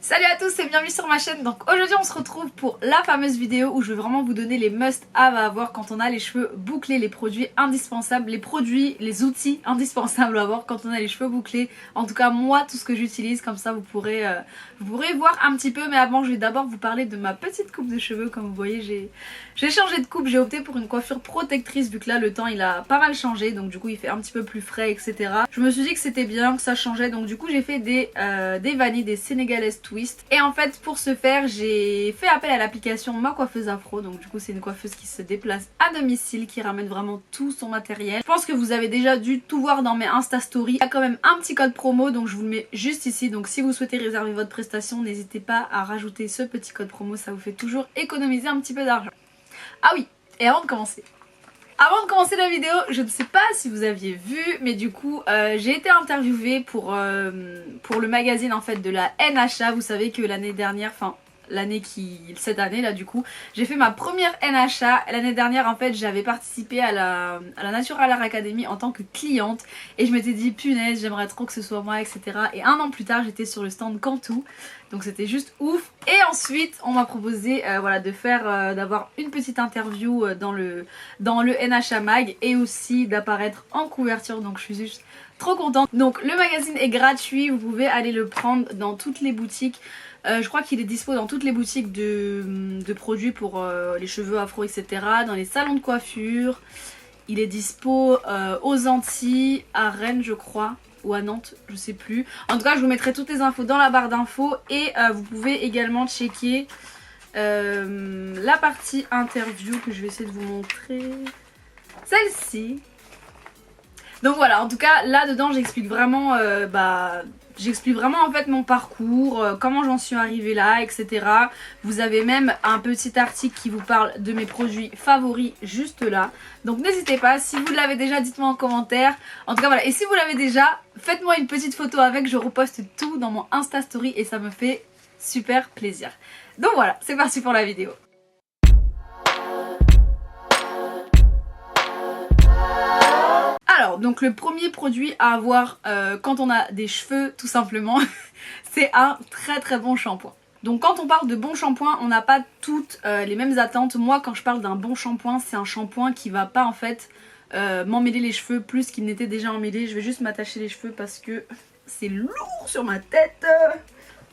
Salut à tous et bienvenue sur ma chaîne. Donc aujourd'hui on se retrouve pour la fameuse vidéo où je vais vraiment vous donner les must-have à avoir quand on a les cheveux bouclés, les produits indispensables, les outils indispensables à avoir quand on a les cheveux bouclés. En tout cas moi tout ce que j'utilise, comme ça vous pourrez voir un petit peu. Mais avant je vais d'abord vous parler de ma petite coupe de cheveux. Comme vous voyez j'ai changé de coupe, j'ai opté pour une coiffure protectrice vu que là le temps il a pas mal changé, donc du coup il fait un petit peu plus frais, etc. Je me suis dit que c'était bien, que ça changeait, donc du coup j'ai fait des vanilles, des sénégalaises twist. Et en fait pour ce faire j'ai fait appel à l'application Ma Coiffeuse Afro. Donc du coup c'est une coiffeuse qui se déplace à domicile, qui ramène vraiment tout son matériel. Je pense que vous avez déjà dû tout voir dans mes Insta Stories. Il y a quand même un petit code promo, donc je vous le mets juste ici. Donc si vous souhaitez réserver votre prestation, n'hésitez pas à rajouter ce petit code promo, ça vous fait toujours économiser un petit peu d'argent. Ah oui, et avant de commencer la vidéo, je ne sais pas si vous aviez vu, mais du coup j'ai été interviewée pour le magazine en fait de la NHA. Vous savez que l'année dernière, cette année là du coup, j'ai fait ma première NHA. L'année dernière en fait j'avais participé à la Natural Hair Academy en tant que cliente et je m'étais dit punaise j'aimerais trop que ce soit moi, etc. Et un an plus tard j'étais sur le stand Cantu, donc c'était juste ouf. Et ensuite on m'a proposé voilà, de faire d'avoir une petite interview dans le NHA Mag et aussi d'apparaître en couverture, donc je suis juste trop contente. Donc le magazine est gratuit, vous pouvez aller le prendre dans toutes les boutiques. Je crois qu'il est dispo dans toutes les boutiques de produits pour les cheveux afro, etc. Dans les salons de coiffure. Il est dispo aux Antilles, à Rennes je crois, ou à Nantes, je sais plus. En tout cas je vous mettrai toutes les infos dans la barre d'infos. Et vous pouvez également checker la partie interview que je vais essayer de vous montrer. Celle-ci. Donc voilà, en tout cas là dedans j'explique vraiment en fait mon parcours, comment j'en suis arrivée là, etc. Vous avez même un petit article qui vous parle de mes produits favoris juste là. Donc n'hésitez pas, si vous l'avez déjà, dites-moi en commentaire. En tout cas voilà, et si vous l'avez déjà, faites-moi une petite photo avec, je reposte tout dans mon Insta Story et ça me fait super plaisir. Donc voilà, c'est parti pour la vidéo. Alors, donc le premier produit à avoir quand on a des cheveux, tout simplement, c'est un très bon shampoing. Donc quand on parle de bon shampoing, on n'a pas toutes les mêmes attentes. Moi, quand je parle d'un bon shampoing, c'est un shampoing qui va pas en fait m'emmêler les cheveux plus qu'il n'était déjà emmêlé. Je vais juste m'attacher les cheveux parce que c'est lourd sur ma tête.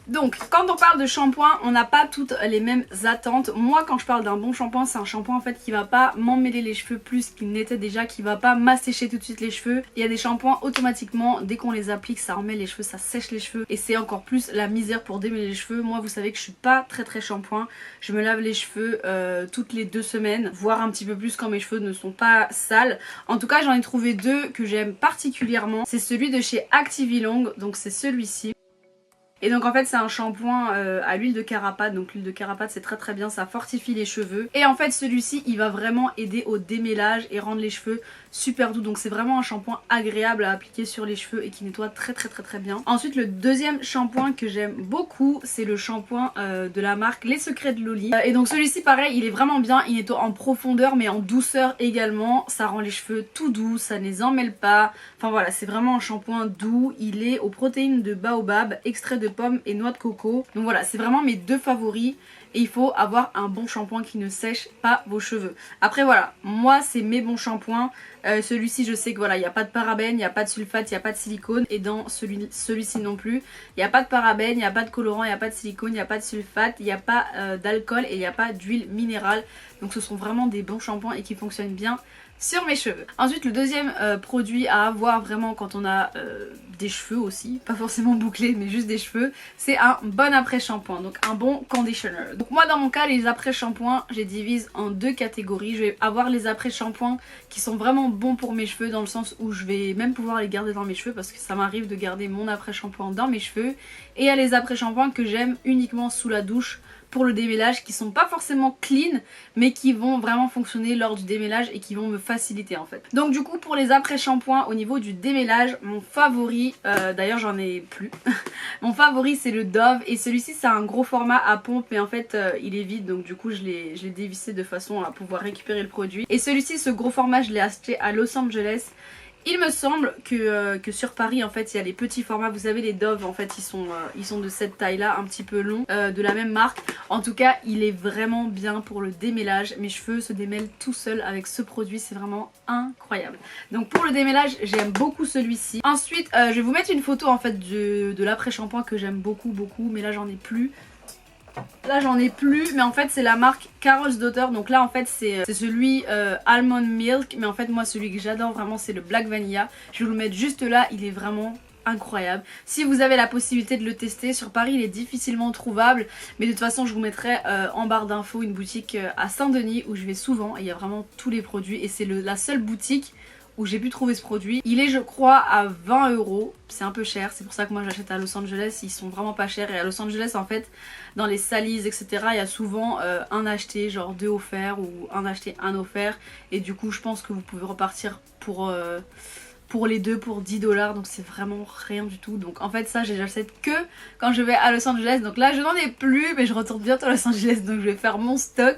Donc quand on parle de shampoing, on n'a pas toutes les mêmes attentes. Moi quand je parle d'un bon shampoing, c'est un shampoing en fait qui va pas m'emmêler les cheveux plus qu'il n'était déjà, qui va pas m'assécher tout de suite les cheveux. Il y a des shampoings automatiquement, dès qu'on les applique ça emmêle les cheveux, ça sèche les cheveux et c'est encore plus la misère pour démêler les cheveux. Moi vous savez que je suis pas très shampoing, je me lave les cheveux toutes les 2 semaines, voire un petit peu plus quand mes cheveux ne sont pas sales. En tout cas j'en ai trouvé deux que j'aime particulièrement, c'est celui de chez Activilong, donc c'est celui-ci. Et donc en fait c'est un shampoing à l'huile de carapate. Donc l'huile de carapate c'est très bien, ça fortifie les cheveux. Et en fait celui-ci il va vraiment aider au démêlage et rendre les cheveux super doux. Donc c'est vraiment un shampoing agréable à appliquer sur les cheveux et qui nettoie très bien. Ensuite le deuxième shampoing que j'aime beaucoup, c'est le shampoing de la marque Les Secrets de Loli. Et donc celui-ci pareil, il est vraiment bien, il nettoie en profondeur mais en douceur également. Ça rend les cheveux tout doux, ça ne les emmêle pas. Enfin voilà, c'est vraiment un shampoing doux. Il est aux protéines de baobab, extrait de pommes et noix de coco. Donc voilà, c'est vraiment mes deux favoris. Et il faut avoir un bon shampoing qui ne sèche pas vos cheveux. Après voilà, moi c'est mes bons shampoings. Celui-ci je sais que voilà, il n'y a pas de parabènes, il n'y a pas de sulfate, il n'y a pas de silicone. Et dans celui-ci non plus, il n'y a pas de parabènes, il n'y a pas de colorant, il n'y a pas de silicone, il n'y a pas de sulfate, il n'y a pas d'alcool et il n'y a pas d'huile minérale. Donc ce sont vraiment des bons shampoings et qui fonctionnent bien sur mes cheveux. Ensuite le deuxième produit à avoir vraiment quand on a des cheveux aussi, pas forcément bouclés mais juste des cheveux, c'est un bon après shampoing, donc un bon conditioner. Donc moi dans mon cas les après shampoings je les divise en deux catégories. Je vais avoir les après shampoings qui sont vraiment bons pour mes cheveux, dans le sens où je vais même pouvoir les garder dans mes cheveux parce que ça m'arrive de garder mon après shampoing dans mes cheveux. Et il y a les après shampoings que j'aime uniquement sous la douche pour le démêlage, qui sont pas forcément clean mais qui vont vraiment fonctionner lors du démêlage et qui vont me faciliter en fait. Donc du coup pour les après shampoings au niveau du démêlage, mon favori, d'ailleurs j'en ai plus, mon favori c'est le Dove. Et celui-ci c'est un gros format à pompe et en fait il est vide, donc du coup je l'ai dévissé de façon à pouvoir récupérer le produit. Et celui-ci, ce gros format, je l'ai acheté à Los Angeles Il me semble que sur Paris en fait il y a les petits formats, vous savez les Dove en fait ils sont de cette taille là, un petit peu longs, de la même marque. En tout cas il est vraiment bien pour le démêlage, mes cheveux se démêlent tout seuls avec ce produit, c'est vraiment incroyable. Donc pour le démêlage j'aime beaucoup celui-ci. Ensuite je vais vous mettre une photo en fait de l'après-shampoing que j'aime beaucoup mais là j'en ai plus. Là j'en ai plus, mais en fait c'est la marque Carol's Daughter. Donc là en fait c'est celui Almond Milk, mais en fait moi celui que j'adore vraiment c'est le Black Vanilla. Je vais vous le mettre juste là, il est vraiment incroyable. Si vous avez la possibilité de le tester, sur Paris il est difficilement trouvable, mais de toute façon je vous mettrai en barre d'infos une boutique à Saint-Denis où je vais souvent et il y a vraiment tous les produits et c'est la seule boutique où j'ai pu trouver ce produit. Il est je crois à 20 €, c'est un peu cher, c'est pour ça que moi j'achète à Los Angeles, ils sont vraiment pas chers. Et à Los Angeles en fait dans les Sally's etc il y a souvent un acheté genre 2 offerts ou un acheté 1 offert. Et du coup je pense que vous pouvez repartir pour les deux pour 10 $, donc c'est vraiment rien du tout. Donc en fait ça j'achète que quand je vais à Los Angeles, donc là je n'en ai plus mais je retourne bientôt à Los Angeles donc je vais faire mon stock.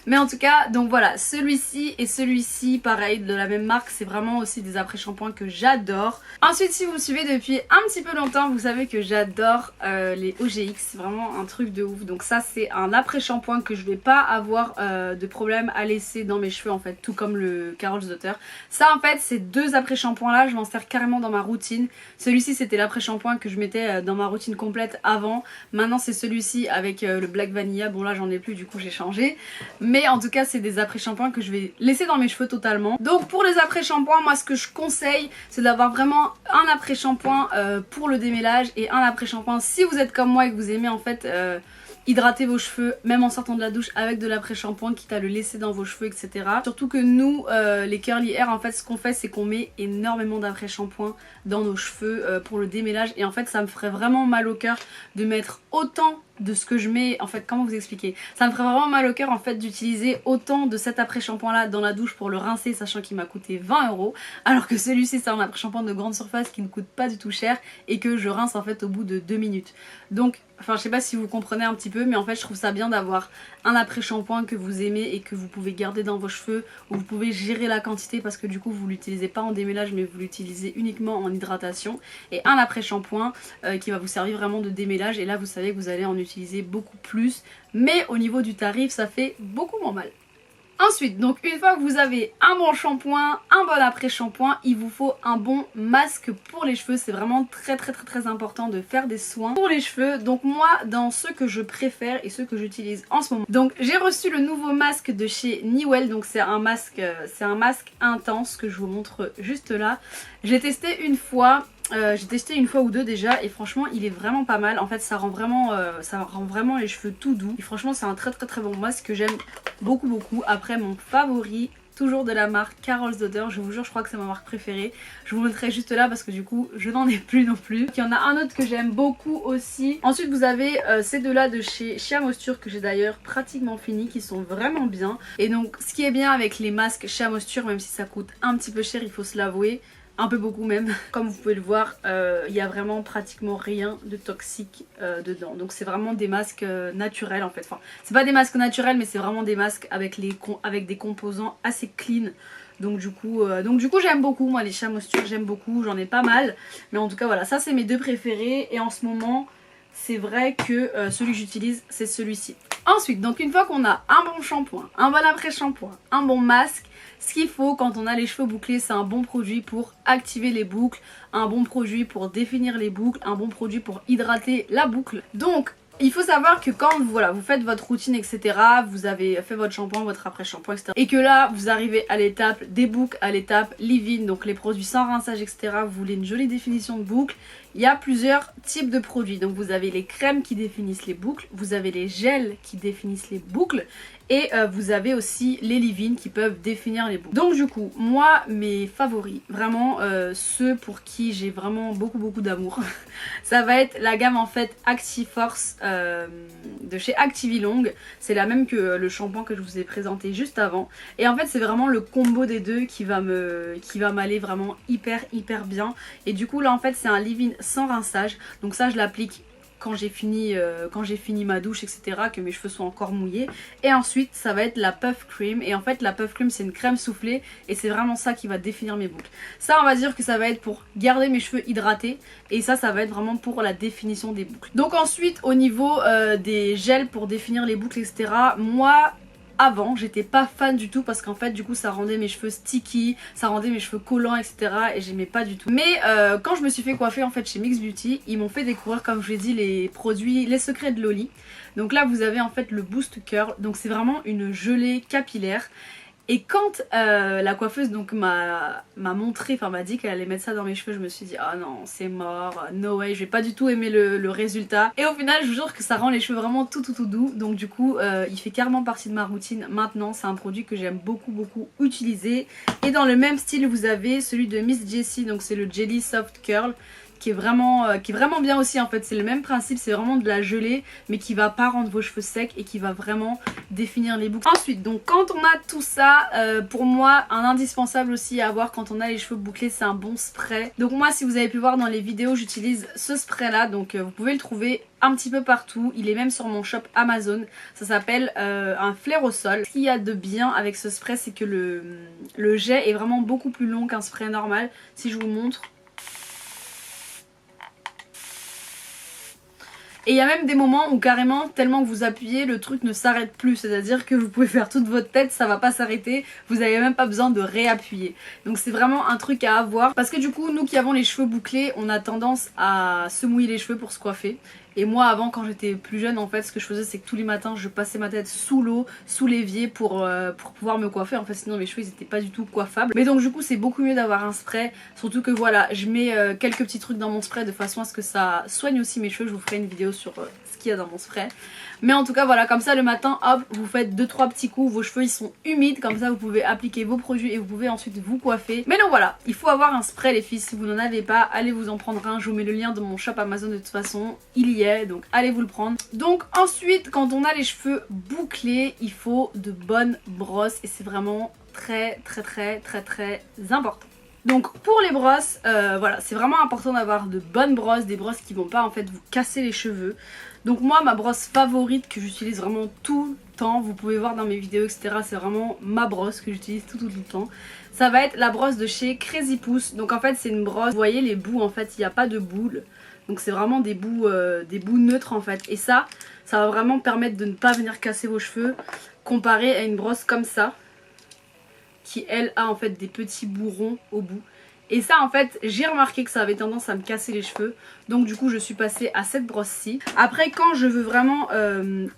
Mais en tout cas donc voilà, celui-ci et celui-ci pareil de la même marque, c'est vraiment aussi des après-shampoings que j'adore. Ensuite si vous me suivez depuis un petit peu longtemps vous savez que j'adore les OGX, c'est vraiment un truc de ouf. Donc ça c'est un après-shampoing que je vais pas avoir de problème à laisser dans mes cheveux en fait, tout comme le Carol's Daughter. Ça en fait ces deux après-shampoings là je m'en sers carrément dans ma routine. Celui-ci c'était l'après-shampoing que je mettais dans ma routine complète avant. Maintenant c'est celui-ci avec le Black Vanilla. Bon là j'en ai plus du coup j'ai changé. Mais en tout cas c'est des après-shampoings que je vais laisser dans mes cheveux totalement. Donc pour les après-shampoings moi ce que je conseille c'est d'avoir vraiment un après-shampoing pour le démêlage et un après-shampoing si vous êtes comme moi et que vous aimez en fait hydrater vos cheveux même en sortant de la douche avec de l'après-shampoing quitte à le laisser dans vos cheveux etc. Surtout que nous les curly hair en fait ce qu'on fait c'est qu'on met énormément d'après-shampoing dans nos cheveux pour le démêlage et en fait ça me ferait vraiment mal au cœur de mettre autant de ce que je mets, en fait comment vous expliquer, ça me ferait vraiment mal au cœur en fait d'utiliser autant de cet après-shampoing là dans la douche pour le rincer sachant qu'il m'a coûté 20 € alors que celui-ci c'est un après-shampoing de grande surface qui ne coûte pas du tout cher et que je rince en fait au bout de 2 minutes. Donc enfin je sais pas si vous comprenez un petit peu mais en fait je trouve ça bien d'avoir un après-shampoing que vous aimez et que vous pouvez garder dans vos cheveux où vous pouvez gérer la quantité parce que du coup vous l'utilisez pas en démêlage mais vous l'utilisez uniquement en hydratation, et un après-shampoing qui va vous servir vraiment de démêlage et là vous savez que vous allez en utiliser beaucoup plus mais au niveau du tarif ça fait beaucoup moins mal. Ensuite, donc une fois que vous avez un bon shampoing, un bon après-shampoing, il vous faut un bon masque pour les cheveux. C'est vraiment très important de faire des soins pour les cheveux. Donc moi, dans ceux que je préfère et ceux que j'utilise en ce moment. Donc j'ai reçu le nouveau masque de chez Newell. Donc c'est un masque intense que je vous montre juste là. J'ai testé une fois. J'ai testé une fois ou deux déjà et franchement il est vraiment pas mal. En fait ça rend vraiment les cheveux tout doux. Et franchement c'est un très bon masque que j'aime beaucoup. Après mon favori, toujours de la marque Carol's Daughter, je vous jure je crois que c'est ma marque préférée. Je vous montrerai juste là parce que du coup je n'en ai plus non plus. Il y en a un autre que j'aime beaucoup aussi. Ensuite vous avez ces deux là de chez Shea Moisture que j'ai d'ailleurs pratiquement fini, qui sont vraiment bien. Et donc ce qui est bien avec les masques Shea Moisture, même si ça coûte un petit peu cher il faut se l'avouer, un peu beaucoup même, comme vous pouvez le voir il y a vraiment pratiquement rien de toxique dedans. Donc c'est vraiment des masques naturels en fait, enfin c'est pas des masques naturels mais c'est vraiment des masques avec des composants assez clean. Donc du coup j'aime beaucoup, moi les Shea Moisture j'aime beaucoup, j'en ai pas mal. Mais en tout cas voilà, ça c'est mes deux préférés et en ce moment c'est vrai que celui que j'utilise c'est celui-ci. Ensuite, donc une fois qu'on a un bon shampoing, un bon après-shampoing, un bon masque, ce qu'il faut quand on a les cheveux bouclés c'est un bon produit pour activer les boucles, un bon produit pour définir les boucles, un bon produit pour hydrater la boucle. Donc il faut savoir que quand voilà, vous faites votre routine etc, vous avez fait votre shampoing, votre après-shampoing etc, et que là vous arrivez à l'étape des boucles, à l'étape leave-in, donc les produits sans rinçage etc, vous voulez une jolie définition de boucle, il y a plusieurs types de produits. Donc vous avez les crèmes qui définissent les boucles, vous avez les gels qui définissent les boucles et vous avez aussi les leave-in qui peuvent définir les boucles. Donc du coup moi mes favoris, vraiment ceux pour qui j'ai vraiment beaucoup d'amour ça va être la gamme en fait Actiforce de chez Activilong. C'est la même que le shampoing que je vous ai présenté juste avant et en fait c'est vraiment le combo des deux qui va m'aller vraiment hyper bien. Et du coup là en fait c'est un leave-in sans rinçage, donc ça je l'applique quand j'ai fini ma douche, etc., que mes cheveux sont encore mouillés. Et ensuite ça va être la puff cream, et en fait la puff cream c'est une crème soufflée et c'est vraiment ça qui va définir mes boucles. Ça on va dire que ça va être pour garder mes cheveux hydratés, et ça va être vraiment pour la définition des boucles. Donc ensuite au niveau des gels pour définir les boucles, etc., moi avant j'étais pas fan du tout parce qu'en fait du coup ça rendait mes cheveux sticky, ça rendait mes cheveux collants, etc., et j'aimais pas du tout. Mais quand je me suis fait coiffer en fait chez Mix Beauty, ils m'ont fait découvrir, comme je l'ai dit, les produits, les secrets de Loli. Donc là vous avez en fait le Boost Curl, donc c'est vraiment une gelée capillaire. Et quand la coiffeuse donc m'a montré, enfin m'a dit qu'elle allait mettre ça dans mes cheveux, je me suis dit ah non c'est mort, no way, je vais pas du tout aimer le résultat. Et au final je vous jure que ça rend les cheveux vraiment tout doux. Donc du coup il fait carrément partie de ma routine maintenant, c'est un produit que j'aime beaucoup utiliser. Et dans le même style vous avez celui de Miss Jessie, donc c'est le Jelly Soft Curl, qui est vraiment bien aussi en fait. C'est le même principe, c'est vraiment de la gelée mais qui va pas rendre vos cheveux secs et qui va vraiment définir les boucles. Ensuite donc quand on a tout ça, pour moi un indispensable aussi à avoir quand on a les cheveux bouclés, c'est un bon spray. Donc moi si vous avez pu voir dans les vidéos, j'utilise ce spray là, donc vous pouvez le trouver un petit peu partout, il est même sur mon shop Amazon. Ça s'appelle un flair au sol. Ce qu'il y a de bien avec ce spray, c'est que le jet est vraiment beaucoup plus long qu'un spray normal. Si je vous montre, et il y a même des moments où carrément, tellement que vous appuyez, le truc ne s'arrête plus. C'est-à-dire que vous pouvez faire toute votre tête, ça va pas s'arrêter. Vous n'avez même pas besoin de réappuyer. Donc c'est vraiment un truc à avoir. Parce que du coup, nous qui avons les cheveux bouclés, on a tendance à se mouiller les cheveux pour se coiffer. Et moi avant, quand j'étais plus jeune, en fait ce que je faisais c'est que tous les matins je passais ma tête sous l'eau, sous l'évier pour pouvoir me coiffer. En fait sinon mes cheveux ils étaient pas du tout coiffables. Mais donc du coup c'est beaucoup mieux d'avoir un spray. Surtout que voilà, je mets quelques petits trucs dans mon spray de façon à ce que ça soigne aussi mes cheveux. Je vous ferai une vidéo sur ce qu'il y a dans mon spray. Mais en tout cas voilà, comme ça le matin hop, vous faites 2-3 petits coups, vos cheveux ils sont humides, comme ça vous pouvez appliquer vos produits et vous pouvez ensuite vous coiffer. Mais donc voilà, il faut avoir un spray les filles. Si vous n'en avez pas, allez vous en prendre un. Je vous mets le lien dans mon shop Amazon de toute façon, il y est, donc allez vous le prendre. Donc ensuite quand on a les cheveux bouclés, il faut de bonnes brosses et c'est vraiment très important. Donc pour les brosses, voilà, c'est vraiment important d'avoir de bonnes brosses, des brosses qui vont pas en fait vous casser les cheveux. Donc moi ma brosse favorite que j'utilise vraiment tout le temps, vous pouvez voir dans mes vidéos etc, c'est vraiment ma brosse que j'utilise tout le temps. Ça va être la brosse de chez Crazy Pousse. Donc en fait c'est une brosse, vous voyez les bouts en fait, il n'y a pas de boules. Donc c'est vraiment des bouts neutres en fait. Et ça va vraiment permettre de ne pas venir casser vos cheveux, comparé à une brosse comme ça, qui elle a en fait des petits bouts ronds au bout. Et ça en fait j'ai remarqué que ça avait tendance à me casser les cheveux. Donc du coup je suis passée à cette brosse-ci. Après quand je veux vraiment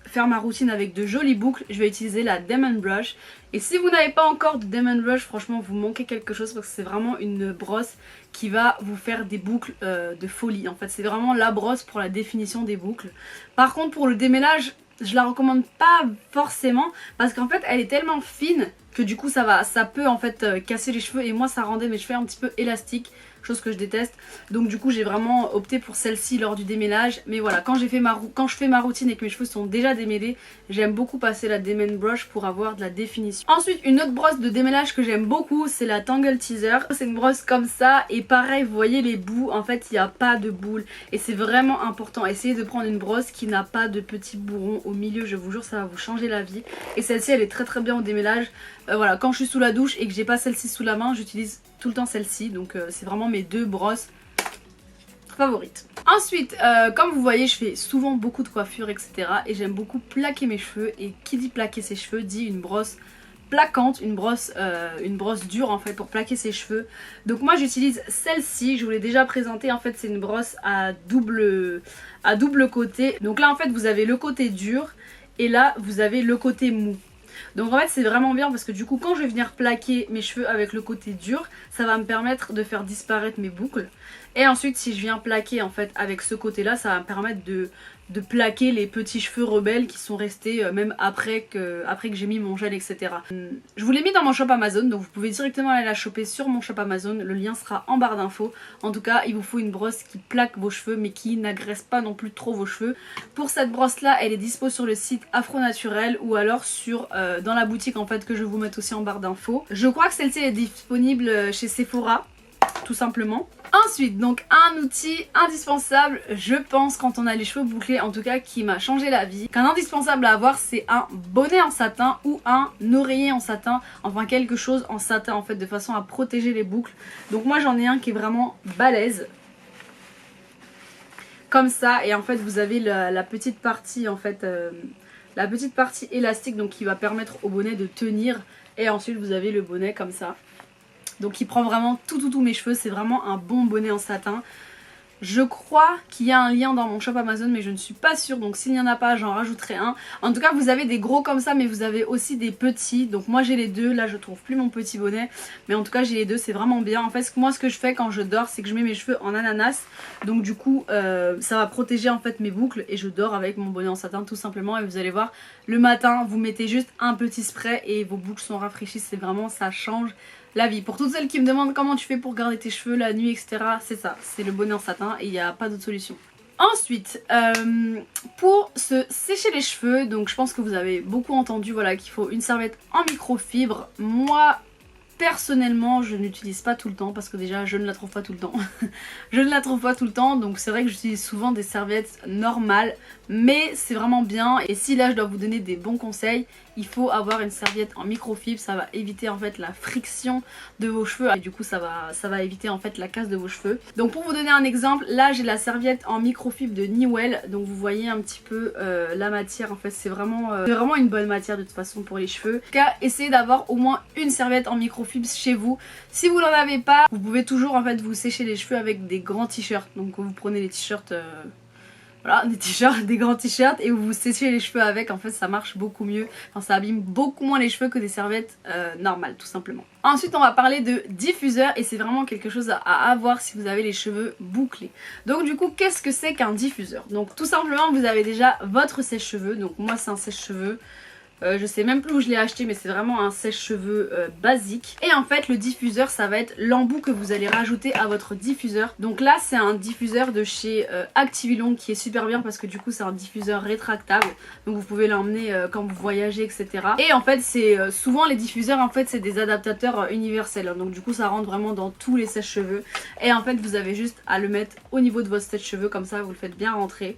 faire ma routine avec de jolies boucles, je vais utiliser la Demon Brush. Et si vous n'avez pas encore de Demon Brush, franchement vous manquez quelque chose parce que c'est vraiment une brosse qui va vous faire des boucles de folie. En fait c'est vraiment la brosse pour la définition des boucles. Par contre pour le démêlage, je la recommande pas forcément parce qu'en fait elle est tellement fine que du coup ça peut en fait casser les cheveux, et moi ça rendait mes cheveux un petit peu élastiques, chose que je déteste. Donc du coup j'ai vraiment opté pour celle-ci lors du démêlage. Mais voilà, quand je fais ma routine et que mes cheveux sont déjà démêlés, j'aime beaucoup passer la Demon Brush pour avoir de la définition. Ensuite une autre brosse de démêlage que j'aime beaucoup, c'est la Tangle Teaser. C'est une brosse comme ça et pareil vous voyez les bouts, en fait il n'y a pas de boules et c'est vraiment important. Essayez de prendre une brosse qui n'a pas de petits bourrons au milieu, je vous jure ça va vous changer la vie. Et celle-ci elle est très bien au démêlage. Voilà, quand je suis sous la douche et que j'ai pas celle-ci sous la main, j'utilise tout le temps celle-ci. Donc c'est vraiment mes deux brosses favorites. Ensuite, comme vous voyez, je fais souvent beaucoup de coiffure, etc. Et j'aime beaucoup plaquer mes cheveux. Et qui dit plaquer ses cheveux dit une brosse plaquante, une brosse dure en fait pour plaquer ses cheveux. Donc moi j'utilise celle-ci, je vous l'ai déjà présentée. En fait c'est une brosse à double côté. Donc là en fait vous avez le côté dur et là vous avez le côté mou. Donc en fait c'est vraiment bien parce que du coup quand je vais venir plaquer mes cheveux avec le côté dur, ça va me permettre de faire disparaître mes boucles. Et ensuite si je viens plaquer en fait avec ce côté là, ça va me permettre de plaquer les petits cheveux rebelles qui sont restés même après que j'ai mis mon gel, etc. Je vous l'ai mis dans mon shop Amazon, donc vous pouvez directement aller la choper sur mon shop Amazon. Le lien sera en barre d'infos. En tout cas il vous faut une brosse qui plaque vos cheveux mais qui n'agresse pas non plus trop vos cheveux. Pour cette brosse là elle est dispo sur le site Afro Naturel ou alors sur dans la boutique en fait que je vais vous mettre aussi en barre d'infos. Je crois que celle-ci est disponible chez Sephora. tout simplement. Ensuite, donc un outil indispensable, je pense, quand on a les cheveux bouclés, en tout cas qui m'a changé la vie. Qu'un indispensable à avoir, c'est un bonnet en satin ou un oreiller en satin, enfin quelque chose en satin en fait, de façon à protéger les boucles. Donc moi j'en ai un qui est vraiment balèze. Comme ça, et en fait vous avez la petite partie en fait, la petite partie élastique donc qui va permettre au bonnet de tenir. Et ensuite vous avez le bonnet comme ça. Donc il prend vraiment tous mes cheveux, c'est vraiment un bon bonnet en satin. Je crois qu'il y a un lien dans mon shop Amazon mais je ne suis pas sûre, donc s'il n'y en a pas j'en rajouterai un. En tout cas vous avez des gros comme ça mais vous avez aussi des petits, donc moi j'ai les deux, là je trouve plus mon petit bonnet mais en tout cas j'ai les deux, c'est vraiment bien. En fait moi ce que je fais quand je dors c'est que je mets mes cheveux en ananas, donc du coup ça va protéger en fait mes boucles et je dors avec mon bonnet en satin tout simplement. Et vous allez voir, le matin vous mettez juste un petit spray et vos boucles sont rafraîchies, c'est vraiment, ça change la vie. Pour toutes celles qui me demandent comment tu fais pour garder tes cheveux la nuit, etc. C'est ça, c'est le bonnet en satin et il n'y a pas d'autre solution. Ensuite, pour se sécher les cheveux, donc je pense que vous avez beaucoup entendu voilà, qu'il faut une serviette en microfibre. Moi, personnellement, je n'utilise pas tout le temps parce que déjà je ne la trouve pas tout le temps. Je ne la trouve pas tout le temps, donc c'est vrai que j'utilise souvent des serviettes normales, mais c'est vraiment bien. Et si là je dois vous donner des bons conseils, il faut avoir une serviette en microfibre, ça va éviter en fait la friction de vos cheveux et du coup ça va éviter en fait la casse de vos cheveux. Donc pour vous donner un exemple, là j'ai la serviette en microfibre de Newell, donc vous voyez un petit peu la matière, en fait c'est vraiment une bonne matière de toute façon pour les cheveux. En tout cas, essayez d'avoir au moins une serviette en microfibre chez vous. Si vous n'en avez pas, vous pouvez toujours en fait vous sécher les cheveux avec des grands t-shirts. Donc vous prenez les t-shirts, voilà, des t-shirts, des grands t-shirts et vous séchez les cheveux avec, en fait ça marche beaucoup mieux. Enfin ça abîme beaucoup moins les cheveux que des serviettes normales tout simplement. Ensuite on va parler de diffuseur et c'est vraiment quelque chose à avoir si vous avez les cheveux bouclés. Donc du coup qu'est-ce que c'est qu'un diffuseur? Donc tout simplement vous avez déjà votre sèche-cheveux, donc moi c'est un sèche-cheveux. Je sais même plus où je l'ai acheté mais c'est vraiment un sèche-cheveux basique. Et en fait le diffuseur ça va être l'embout que vous allez rajouter à votre diffuseur. Donc là c'est un diffuseur de chez Activilong qui est super bien parce que du coup c'est un diffuseur rétractable. Donc vous pouvez l'emmener quand vous voyagez etc. Et en fait c'est souvent les diffuseurs en fait c'est des adaptateurs universels. Donc du coup ça rentre vraiment dans tous les sèche-cheveux. Et en fait vous avez juste à le mettre au niveau de votre sèche-cheveux comme ça vous le faites bien rentrer.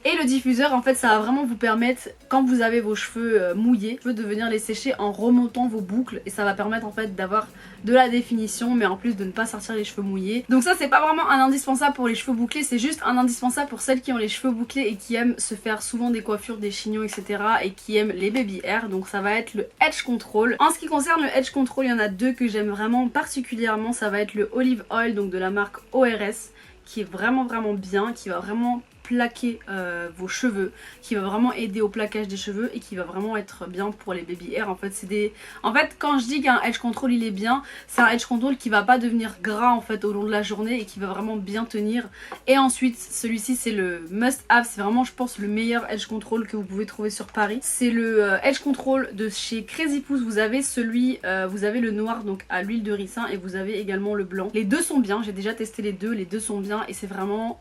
Et le diffuseur en fait ça va vraiment vous permettre, quand vous avez vos cheveux mouillés, de venir les sécher en remontant vos boucles. Et ça va permettre en fait d'avoir de la définition mais en plus de ne pas sortir les cheveux mouillés. Donc ça c'est pas vraiment un indispensable pour les cheveux bouclés, c'est juste un indispensable pour celles qui ont les cheveux bouclés et qui aiment se faire souvent des coiffures, des chignons etc. Et qui aiment les baby hair. Donc ça va être le Edge Control. En ce qui concerne le Edge Control, il y en a deux que j'aime vraiment particulièrement. Ça va être le Olive Oil donc de la marque ORS qui est vraiment bien, qui va vraiment plaquer vos cheveux, qui va vraiment aider au plaquage des cheveux et qui va vraiment être bien pour les baby hair. En fait c'est des... En fait quand je dis qu'un edge control il est bien, c'est un edge control qui va pas devenir gras en fait au long de la journée et qui va vraiment bien tenir. Et ensuite celui-ci c'est le must have, c'est vraiment je pense le meilleur edge control que vous pouvez trouver sur Paris. C'est le edge control de chez Crazy Pousse. Vous avez celui, vous avez le noir donc à l'huile de ricin et vous avez également le blanc. Les deux sont bien, j'ai déjà testé les deux sont bien et c'est vraiment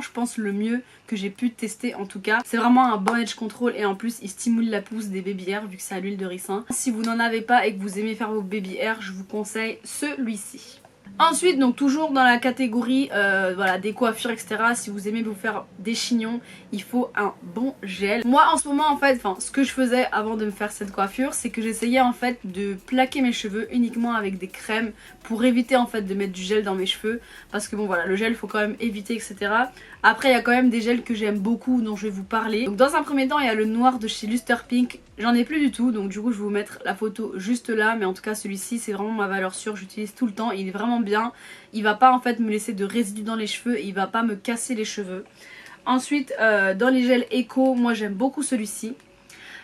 je pense le mieux que j'ai pu tester en tout cas. C'est vraiment un bon edge control et en plus il stimule la pousse des baby hair vu que c'est à l'huile de ricin. Si vous n'en avez pas et que vous aimez faire vos baby hair, je vous conseille celui-ci. Ensuite donc toujours dans la catégorie voilà, des coiffures etc, si vous aimez vous faire des chignons, il faut un bon gel. Moi en ce moment en fait, ce que je faisais avant de me faire cette coiffure c'est que j'essayais en fait de plaquer mes cheveux uniquement avec des crèmes pour éviter en fait de mettre du gel dans mes cheveux parce que bon voilà le gel il faut quand même éviter etc. Après il y a quand même des gels que j'aime beaucoup dont je vais vous parler. Donc dans un premier temps il y a le noir de chez Luster Pink, j'en ai plus du tout donc du coup je vais vous mettre la photo juste là, mais en tout cas celui-ci c'est vraiment ma valeur sûre, j'utilise tout le temps, il est vraiment bien, il va pas en fait me laisser de résidus dans les cheveux et il va pas me casser les cheveux. Ensuite dans les gels Eco, moi j'aime beaucoup celui-ci.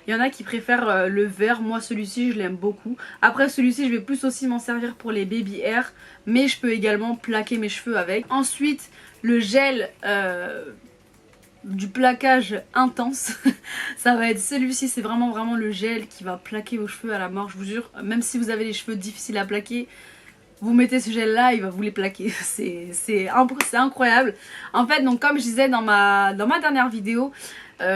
Il y en a qui préfèrent le vert, moi celui-ci je l'aime beaucoup. Après celui-ci je vais plus aussi m'en servir pour les baby hair, mais je peux également plaquer mes cheveux avec. Ensuite le gel du plaquage intense ça va être celui-ci, c'est vraiment le gel qui va plaquer vos cheveux à la mort, je vous jure. Même si vous avez les cheveux difficiles à plaquer, vous mettez ce gel là, il va vous les plaquer. C'est incroyable. En fait donc comme je disais dans ma dernière vidéo,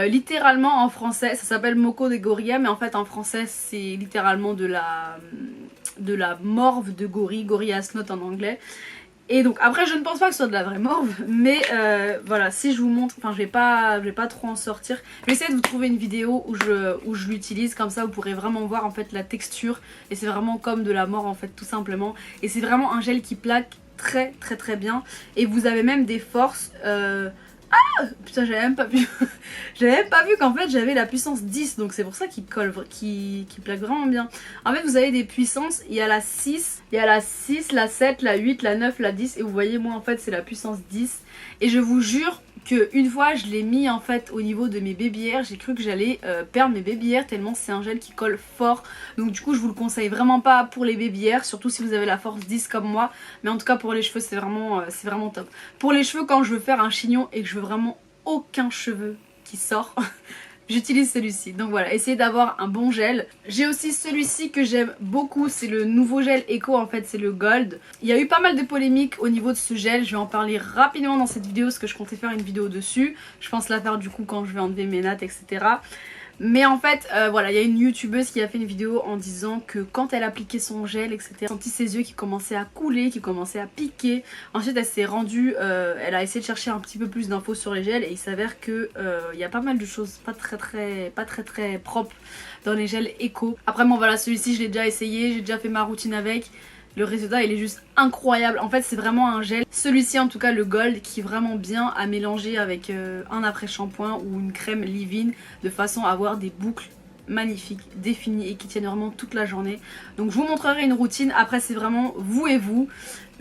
littéralement en français ça s'appelle Moco de Gorilla, mais en fait en français c'est littéralement de la de la morve de gorille, gorilla snot en anglais. Et donc après je ne pense pas que ce soit de la vraie morve, mais voilà, si je vous montre, enfin je vais pas trop en sortir. Je vais essayer de vous trouver une vidéo où je l'utilise, comme ça vous pourrez vraiment voir en fait la texture. Et c'est vraiment comme de la morve en fait, tout simplement. Et c'est vraiment un gel qui plaque très bien. Et vous avez même des forces... Putain, j'avais même pas vu. J'avais même pas vu qu'en fait j'avais la puissance 10. Donc c'est pour ça qu'il colle, qu'il plaque vraiment bien. En fait vous avez des puissances. Il y a la 6, il y a la 6, la 7, la 8, la 9, la 10. Et vous voyez, moi en fait c'est la puissance 10. Et je vous jure que une fois je l'ai mis en fait au niveau de mes baby hairs, j'ai cru que j'allais perdre mes baby hairs tellement c'est un gel qui colle fort. Donc du coup je vous le conseille vraiment pas pour les baby hairs, surtout si vous avez la force 10 comme moi. Mais en tout cas pour les cheveux c'est vraiment top. Pour les cheveux, quand je veux faire un chignon et que je veux vraiment aucun cheveu qui sort j'utilise celui-ci. Donc voilà, essayez d'avoir un bon gel. J'ai aussi celui-ci que j'aime beaucoup, c'est le nouveau gel Eco en fait, c'est le Gold. Il y a eu pas mal de polémiques au niveau de ce gel, je vais en parler rapidement dans cette vidéo parce que je comptais faire une vidéo dessus. Je pense la faire du coup quand je vais enlever mes nattes, etc. Mais en fait, voilà, il y a une youtubeuse qui a fait une vidéo en disant que quand elle appliquait son gel, etc., elle a senti ses yeux qui commençaient à couler, qui commençaient à piquer. Ensuite, elle s'est rendue, elle a essayé de chercher un petit peu plus d'infos sur les gels et il s'avère que il y a pas mal de choses pas très propres dans les gels Eco. Après, bon voilà, celui-ci je l'ai déjà essayé, j'ai déjà fait ma routine avec. Le résultat il est juste incroyable. En fait c'est vraiment un gel, celui-ci en tout cas le Gold, qui est vraiment bien à mélanger avec un après shampoing ou une crème leave-in, de façon à avoir des boucles magnifiques, définies et qui tiennent vraiment toute la journée. Donc je vous montrerai une routine, après c'est vraiment vous et vous.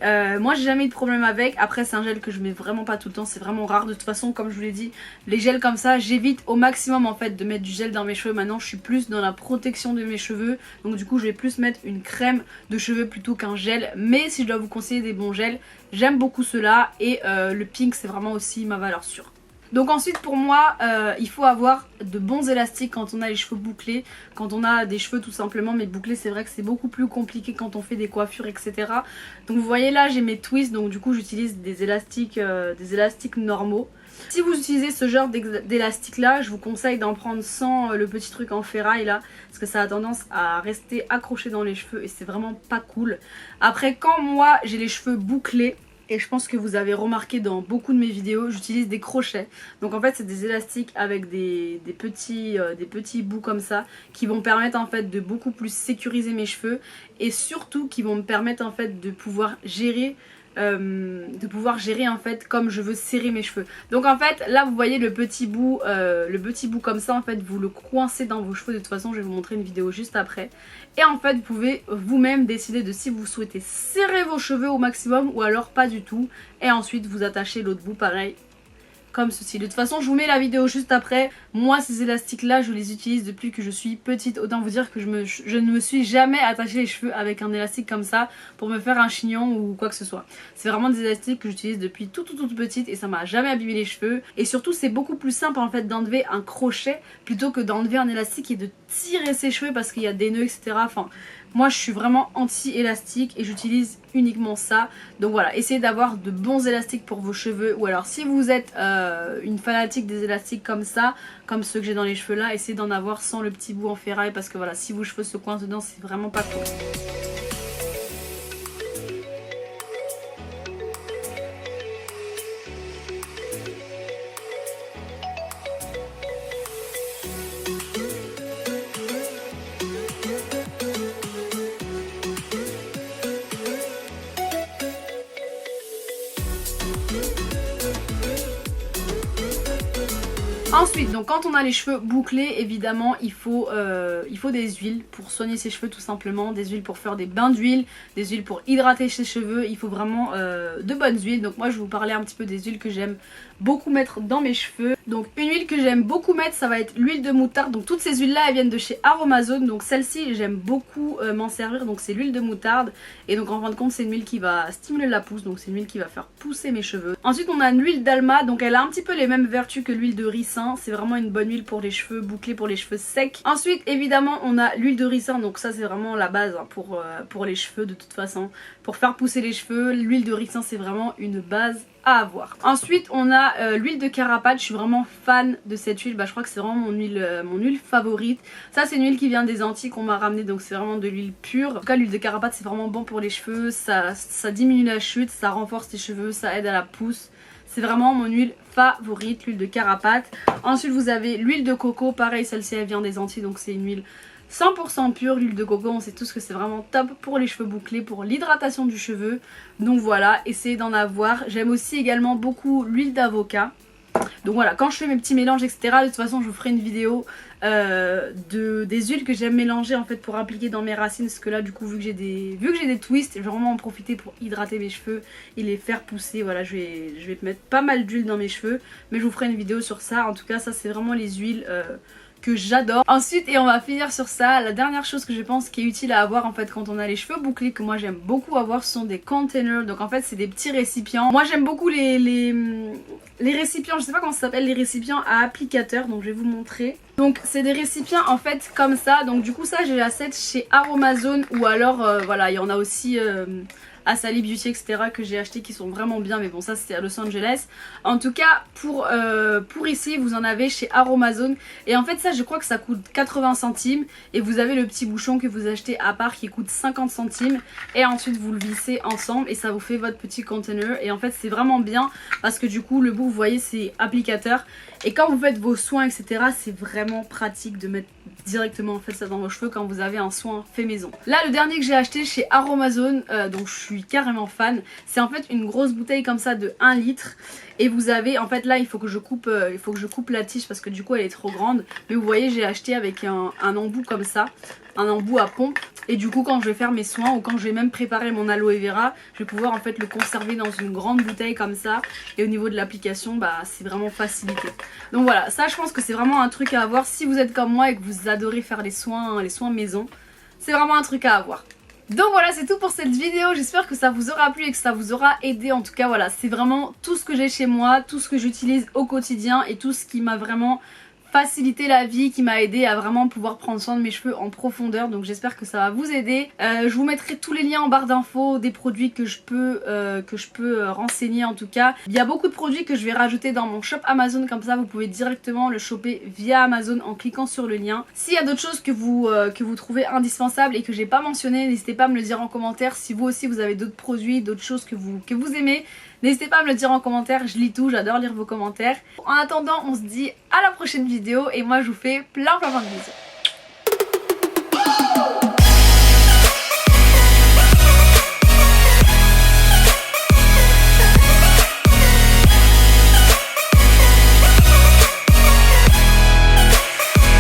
Moi j'ai jamais eu de problème avec. Après c'est un gel que je mets vraiment pas tout le temps, c'est vraiment rare. De toute façon comme je vous l'ai dit, les gels comme ça j'évite au maximum en fait de mettre du gel dans mes cheveux. Maintenant je suis plus dans la protection de mes cheveux, donc du coup je vais plus mettre une crème de cheveux plutôt qu'un gel. Mais si je dois vous conseiller des bons gels, j'aime beaucoup ceux-là. Et le pink c'est vraiment aussi ma valeur sûre. Donc ensuite pour moi il faut avoir de bons élastiques quand on a les cheveux bouclés, quand on a des cheveux tout simplement, mais bouclés c'est vrai que c'est beaucoup plus compliqué quand on fait des coiffures, etc. Donc vous voyez là j'ai mes twists, donc du coup j'utilise des élastiques normaux. Si vous utilisez ce genre d'élastique là, je vous conseille d'en prendre sans le petit truc en ferraille là, parce que ça a tendance à rester accroché dans les cheveux et c'est vraiment pas cool. Après quand moi j'ai les cheveux bouclés, et je pense que vous avez remarqué dans beaucoup de mes vidéos, j'utilise des crochets. Donc en fait c'est des élastiques avec des petits bouts comme ça, qui vont permettre en fait de beaucoup plus sécuriser mes cheveux. Et surtout qui vont me permettre en fait de pouvoir gérer en fait comme je veux serrer mes cheveux. Donc en fait là vous voyez le petit bout comme ça, en fait vous le coincez dans vos cheveux. De toute façon je vais vous montrer une vidéo juste après. Et en fait vous pouvez vous-même décider de si vous souhaitez serrer vos cheveux au maximum ou alors pas du tout. Et ensuite vous attachez l'autre bout pareil comme ceci. De toute façon je vous mets la vidéo juste après. Moi ces élastiques là je les utilise depuis que je suis petite. Autant vous dire que je ne me suis jamais attaché les cheveux avec un élastique comme ça pour me faire un chignon ou quoi que ce soit. C'est vraiment des élastiques que j'utilise depuis toute petite et ça m'a jamais abîmé les cheveux. Et surtout c'est beaucoup plus simple en fait d'enlever un crochet plutôt que d'enlever un élastique et de tirer ses cheveux parce qu'il y a des nœuds, etc. Enfin moi je suis vraiment anti-élastique et j'utilise uniquement ça. Donc voilà, essayez d'avoir de bons élastiques pour vos cheveux. Ou alors si vous êtes une fanatique des élastiques comme ça, comme ceux que j'ai dans les cheveux là, essayez d'en avoir sans le petit bout en ferraille. Parce que voilà, si vos cheveux se coincent dedans, c'est vraiment pas cool. Ensuite, donc quand on a les cheveux bouclés, évidemment, il faut des huiles pour soigner ses cheveux tout simplement. Des huiles pour faire des bains d'huile, des huiles pour hydrater ses cheveux. Il faut vraiment de bonnes huiles. Donc moi, je vais vous parler un petit peu des huiles que j'aime beaucoup mettre dans mes cheveux. Donc une huile que j'aime beaucoup mettre, ça va être l'huile de moutarde. Donc toutes ces huiles là elles viennent de chez Aromazone. Donc celle-ci j'aime beaucoup m'en servir. Donc c'est l'huile de moutarde. Et donc en fin de compte c'est une huile qui va stimuler la pousse. Donc c'est une huile qui va faire pousser mes cheveux. Ensuite on a une huile d'alma. Donc elle a un petit peu les mêmes vertus que l'huile de ricin. ricin, c'est vraiment une bonne huile pour les cheveux bouclés, pour les cheveux secs. Ensuite évidemment on a l'huile de ricin, donc ça c'est vraiment la base hein, pour les cheveux de toute façon. Pour faire pousser les cheveux, l'huile de ricin c'est vraiment une base à avoir. Ensuite on a l'huile de Carapate, je suis vraiment fan de cette huile, je crois que c'est vraiment mon huile favorite. Ça c'est une huile qui vient des Antilles qu'on m'a ramené, donc c'est vraiment de l'huile pure. En tout cas l'huile de Carapate c'est vraiment bon pour les cheveux, ça diminue la chute, ça renforce les cheveux, ça aide à la pousse. C'est vraiment mon huile favorite, l'huile de Carapate. Ensuite vous avez l'huile de coco, pareil celle-ci elle vient des Antilles, donc c'est une huile 100% pure. L'huile de coco on sait tous que c'est vraiment top pour les cheveux bouclés, pour l'hydratation du cheveu. Donc voilà, essayez d'en avoir. J'aime aussi également beaucoup l'huile d'avocat. Donc voilà, quand je fais mes petits mélanges etc, de toute façon je vous ferai une vidéo des huiles que j'aime mélanger en fait pour appliquer dans mes racines. Parce que là du coup vu que j'ai des twists, je vais vraiment en profiter pour hydrater mes cheveux et les faire pousser. Voilà, je vais mettre pas mal d'huile dans mes cheveux, mais je vous ferai une vidéo sur ça. En tout cas ça c'est vraiment les huiles que j'adore. Ensuite, et on va finir sur ça, la dernière chose que je pense qui est utile à avoir en fait quand on a les cheveux bouclés, que moi j'aime beaucoup avoir, ce sont des containers. Donc en fait c'est des petits récipients. Moi j'aime beaucoup les récipients, je sais pas comment ça s'appelle, les récipients à applicateur, donc je vais vous montrer. Donc c'est des récipients en fait comme ça, donc du coup ça j'ai la set chez Aromazone, ou alors voilà il y en a aussi à Sally Beauty etc que j'ai acheté qui sont vraiment bien, mais bon ça c'était à Los Angeles. En tout cas pour ici vous en avez chez Aromazone, et en fait ça je crois que ça coûte 80 centimes et vous avez le petit bouchon que vous achetez à part qui coûte 50 centimes et ensuite vous le vissez ensemble et ça vous fait votre petit container. Et en fait c'est vraiment bien parce que du coup le bout vous voyez c'est applicateur, et quand vous faites vos soins etc c'est vraiment pratique de mettre directement en fait ça dans vos cheveux quand vous avez un soin fait maison. Là le dernier que j'ai acheté chez Aromazone, donc je suis carrément fan, c'est en fait une grosse bouteille comme ça de 1 litre. Et vous avez en fait là il faut que je coupe la tige parce que du coup elle est trop grande. Mais vous voyez j'ai acheté avec un embout comme ça, un embout à pompe. Et du coup quand je vais faire mes soins ou quand je vais même préparer mon aloe vera, je vais pouvoir en fait le conserver dans une grande bouteille comme ça. Et au niveau de l'application c'est vraiment facilité. Donc voilà, ça je pense que c'est vraiment un truc à avoir si vous êtes comme moi et que vous adorez faire les soins maison. C'est vraiment un truc à avoir. Donc voilà, c'est tout pour cette vidéo, j'espère que ça vous aura plu et que ça vous aura aidé. En tout cas voilà, c'est vraiment tout ce que j'ai chez moi, tout ce que j'utilise au quotidien et tout ce qui m'a vraiment facilité la vie, qui m'a aidé à vraiment pouvoir prendre soin de mes cheveux en profondeur. Donc j'espère que ça va vous aider. Je vous mettrai tous les liens en barre d'infos des produits que je peux renseigner en tout cas. Il y a beaucoup de produits que je vais rajouter dans mon shop Amazon, comme ça vous pouvez directement le choper via Amazon en cliquant sur le lien. S'il y a d'autres choses que vous trouvez indispensables et que j'ai pas mentionné, n'hésitez pas à me le dire en commentaire. Si vous aussi vous avez d'autres produits, d'autres choses que vous aimez, n'hésitez pas à me le dire en commentaire, je lis tout, j'adore lire vos commentaires. En attendant, on se dit à la prochaine vidéo et moi je vous fais plein de bisous.